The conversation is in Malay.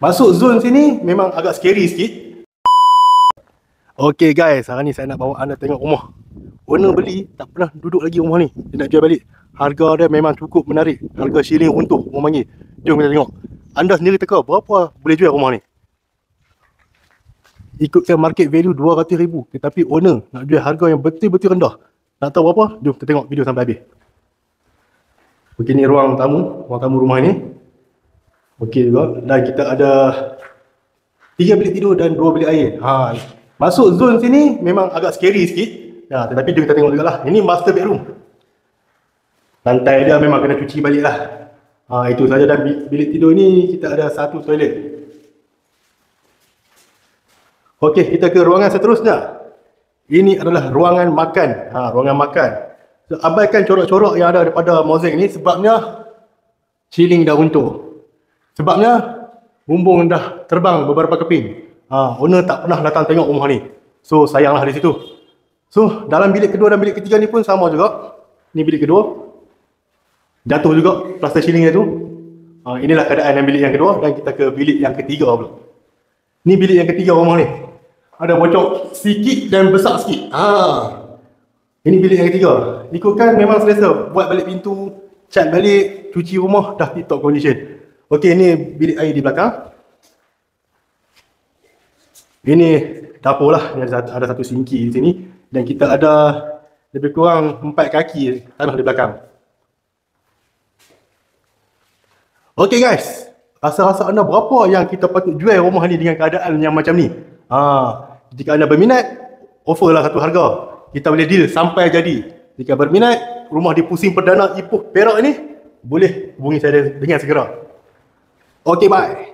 Masuk zone sini memang agak scary sikit. Okay guys, hari ni saya nak bawa anda tengok rumah. Owner beli, tak pernah duduk lagi rumah ni. Dia nak jual balik. Harga dia memang cukup menarik. Harga shilling runtuh, orang panggil. Jom kita tengok. Anda sendiri teka berapa boleh jual rumah ni. Ikutkan market value 200,000. Tetapi owner nak jual harga yang betul-betul rendah. Nak tahu berapa? Jom kita tengok video sampai habis. Okay, ni ruang tamu rumah ni. Okey juga. Dan kita ada 3 bilik tidur dan 2 bilik air. Masuk zone sini memang agak scary sikit. Tetapi jom kita tengok juga lah. Ini master bedroom. Lantai dia memang kena cuci balik lah. Itu saja. Dan bilik tidur ni kita ada 1 toilet. Okey, kita ke ruangan seterusnya. Ini adalah ruangan makan. Ruangan makan. So, abaikan corak-corak yang ada daripada mozaik ni sebabnya ceiling dah runtuh. Sebabnya bumbung dah terbang beberapa keping. Owner tak pernah datang tengok rumah ni. So sayanglah di situ. So dalam bilik kedua dan bilik ketiga ni pun sama juga. Ni bilik kedua. Jatuh juga plaster ceiling dia tu. Inilah keadaan yang bilik yang kedua. Dan kita ke bilik yang ketiga pula. Ni bilik yang ketiga rumah ni. Ada bocor sikit dan besar sikit. Ini bilik yang ketiga. Ikutkan memang selesa. Buat balik pintu, cat balik, cuci rumah, dah tip top condition. Okey, ini bilik air di belakang. Ini dapur lah. Ada satu sinki di sini. Dan kita ada lebih kurang 4 kaki tanah di belakang. Okey guys, rasa-rasa anda berapa yang kita patut jual rumah ni dengan keadaan yang macam ni? Jika anda berminat, offer lah satu harga. Kita boleh deal sampai jadi. Jika berminat, rumah di pusing perdana Ipoh Perak ni, boleh hubungi saya dengan segera. Okay, bye.